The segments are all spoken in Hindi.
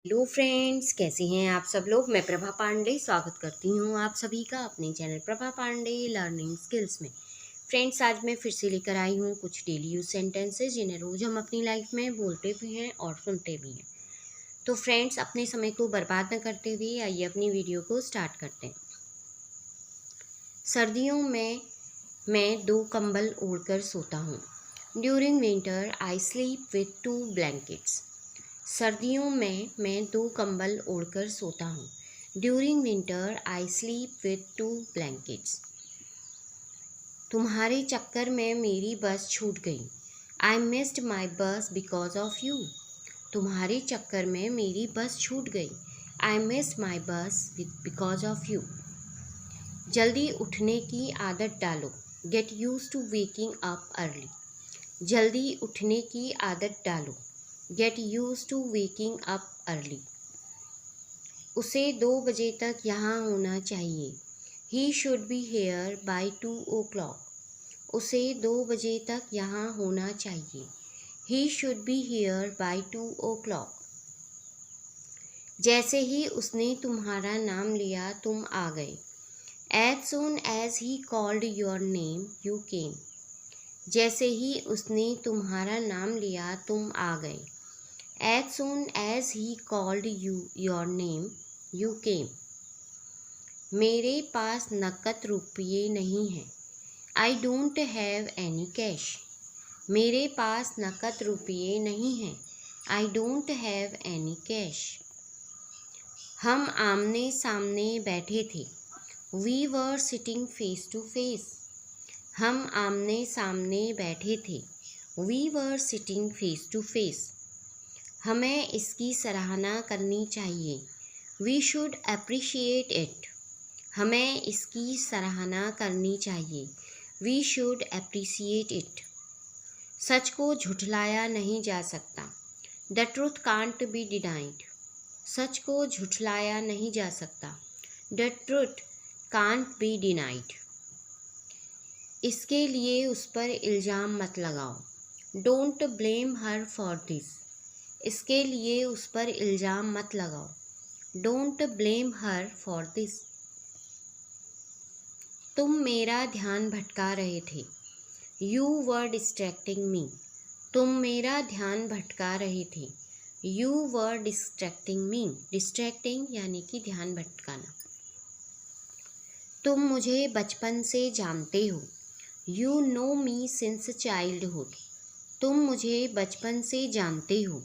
हेलो फ्रेंड्स, कैसे हैं आप सब लोग। मैं प्रभा पांडे स्वागत करती हूँ आप सभी का अपने channel Prabha Pandey learning skills में। फ्रेंड्स, आज मैं फिर से लेकर आई हूँ कुछ डेली यूज सेंटेंसेस जिन्हें रोज़ हम अपनी लाइफ में बोलते भी हैं और सुनते भी हैं। तो फ्रेंड्स, अपने समय को बर्बाद न करते हुए आइए अपनी वीडियो को स्टार्ट करते हैं। सर्दियों में मैं 2 कंबल ओढ़कर सोता हूँ। During winter I sleep with 2 blankets। सर्दियों में मैं 2 कंबल ओढ़कर सोता हूँ। During winter I sleep with 2 blankets। तुम्हारे चक्कर में मेरी बस छूट गई। आई मिस्ड माई बस बिकॉज ऑफ यू। तुम्हारे चक्कर में मेरी बस छूट गई। आई मिस्ड माई बस बिकॉज ऑफ यू। जल्दी उठने की आदत डालो। Get used to waking up early. जल्दी उठने की आदत डालो। Get used to waking up early। उसे 2 बजे तक यहाँ होना चाहिए। He should be here by 2 o'clock। उसे 2 बजे तक यहाँ होना चाहिए। He should be here by 2 o'clock। जैसे ही उसने तुम्हारा नाम लिया तुम आ गए। As soon as he called your name, you came। जैसे ही उसने तुम्हारा नाम लिया तुम आ गए। As soon as he called your name, you came। मेरे पास नकद रुपये नहीं हैं। I don't have any cash। मेरे पास नकद रुपये नहीं हैं। I don't have any cash। हम आमने सामने बैठे थे। We were sitting face to face। हम आमने सामने बैठे थे। We were sitting face to face। हमें इसकी सराहना करनी चाहिए। We should appreciate it। हमें इसकी सराहना करनी चाहिए। We should appreciate it। सच को झुठलाया नहीं जा सकता। The truth can't be denied। सच को झुठलाया नहीं जा सकता। The truth can't be denied। इसके लिए उस पर इल्ज़ाम मत लगाओ। Don't blame her for this। इसके लिए उस पर इल्ज़ाम मत लगाओ। Don't blame her for this। तुम मेरा ध्यान भटका रहे थे। You were distracting me। तुम मेरा ध्यान भटका रहे थे। You were distracting me। Distracting यानी कि ध्यान भटकाना। तुम मुझे बचपन से जानते हो। You know me since childhood। तुम मुझे बचपन से जानते हो।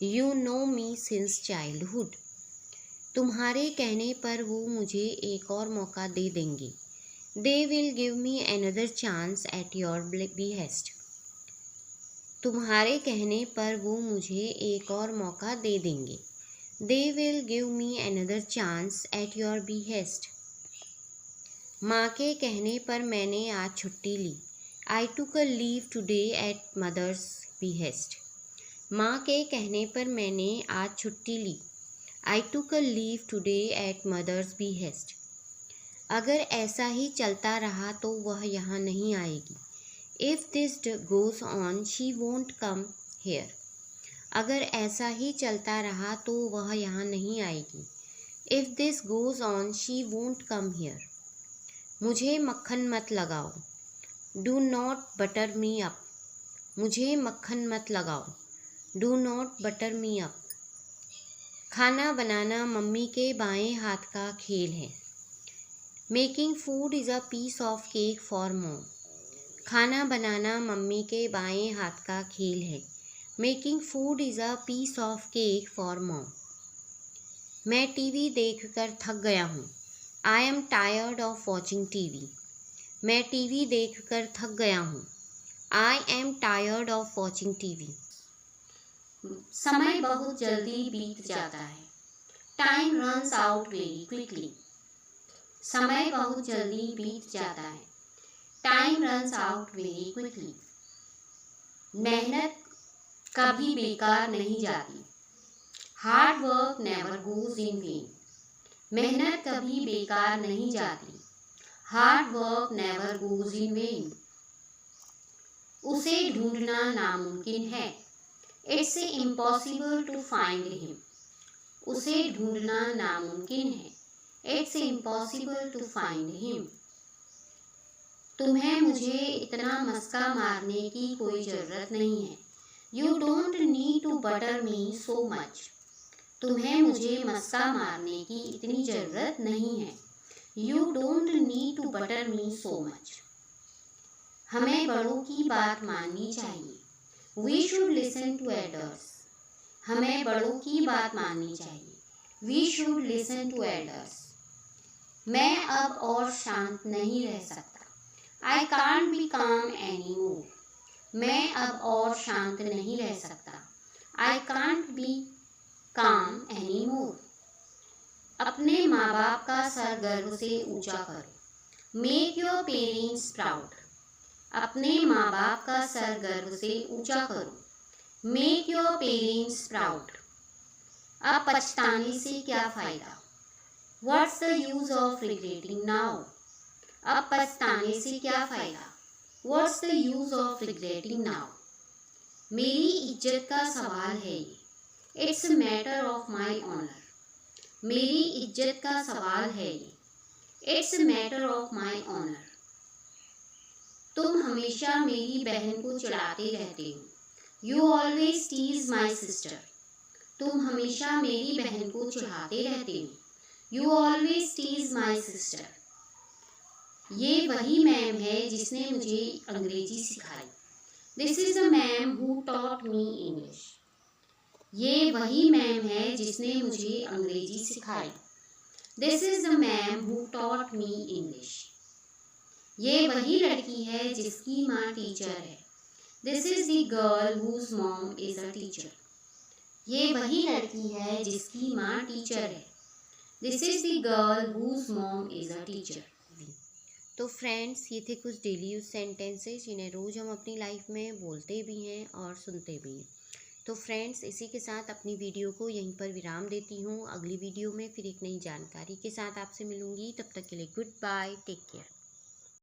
You know me since childhood। तुम्हारे कहने पर वो मुझे एक और मौका दे देंगे। They will give me another chance at your behest। तुम्हारे कहने पर वो मुझे एक और मौका दे देंगे। They will give me another chance at your behest। माँ के कहने पर मैंने आज छुट्टी ली। I took a leave today at mother's behest। माँ के कहने पर मैंने आज छुट्टी ली। I took a leave today at mother's behest। अगर ऐसा ही चलता रहा तो वह यहाँ नहीं आएगी। If this goes on, she won't come here। अगर ऐसा ही चलता रहा तो वह यहाँ नहीं आएगी। If this goes on, she won't come here। मुझे मक्खन मत लगाओ। Do not butter me up। मुझे मक्खन मत लगाओ। Do not butter me up। खाना बनाना मम्मी के बाएं हाथ का खेल है। Making food is a piece of cake for mom। खाना बनाना मम्मी के बाएं हाथ का खेल है। Making food is a piece of cake for mom। मैं टीवी देखकर थक गया हूँ। I am tired of watching TV। मैं टीवी देखकर थक गया हूँ। I am tired of watching TV। समय बहुत जल्दी बीत जाता है। Time runs out very quickly। समय बहुत जल्दी बीत जाता है। Time runs out very quickly। मेहनत कभी बेकार नहीं जाती। Hard work never goes in vain। मेहनत कभी बेकार नहीं जाती। Hard work never goes in vain। उसे ढूंढना नामुमकिन है। It's impossible to find him। उसे ढूंढना नामुमकिन है। It's impossible to find him. तुम्हें मुझे इतना मस्का मारने की कोई ज़रूरत नहीं है। You don't need to butter me so much. तुम्हें मुझे मस्का मारने की इतनी ज़रूरत नहीं है। You don't need to butter me so much. हमें बड़ों की बात माननी चाहिए। We should listen to elders. हमें बड़ों की बात माननी चाहिए। We should listen to elders. मैं अब और शांत नहीं रह सकता। I can't be calm anymore. मैं अब और शांत नहीं रह सकता। I can't be calm anymore. अपने माँ बाप का सर गर्व से ऊंचा करो। Make your parents proud. अपने माँ बाप का सर गर्व से ऊंचा करो। Make your parents proud. अब पछताने से क्या फ़ायदा? What's the use of regretting now? अब पछताने से क्या फ़ायदा? What's the use of regretting now? मेरी इज्जत का सवाल है ये। It's a matter of my honor. मेरी इज्जत का सवाल है ये। It's a matter of my honor. तुम हमेशा मेरी बहन को चिढ़ाते रहते हो। You always tease my sister. तुम हमेशा मेरी बहन को चिढ़ाते रहते हो। You always tease my sister. ये वही मैम है जिसने मुझे अंग्रेजी सिखाई। This is the ma'am who taught me English. ये वही मैम है जिसने मुझे अंग्रेजी सिखाई। This is the ma'am who taught me English. ये वही लड़की है जिसकी माँ टीचर है। This is the girl whose mom is a teacher. ये वही लड़की है जिसकी माँ टीचर है। This is the girl whose mom is a teacher. तो फ्रेंड्स, ये थे कुछ डेली यूज सेंटेंसेस जिन्हें रोज़ हम अपनी लाइफ में बोलते भी हैं और सुनते भी हैं। तो फ्रेंड्स, इसी के साथ अपनी वीडियो को यहीं पर विराम देती हूँ। अगली वीडियो में फिर एक नई जानकारी के साथ आपसे मिलूँगी। तब तक के लिए गुड बाय, टेक केयर।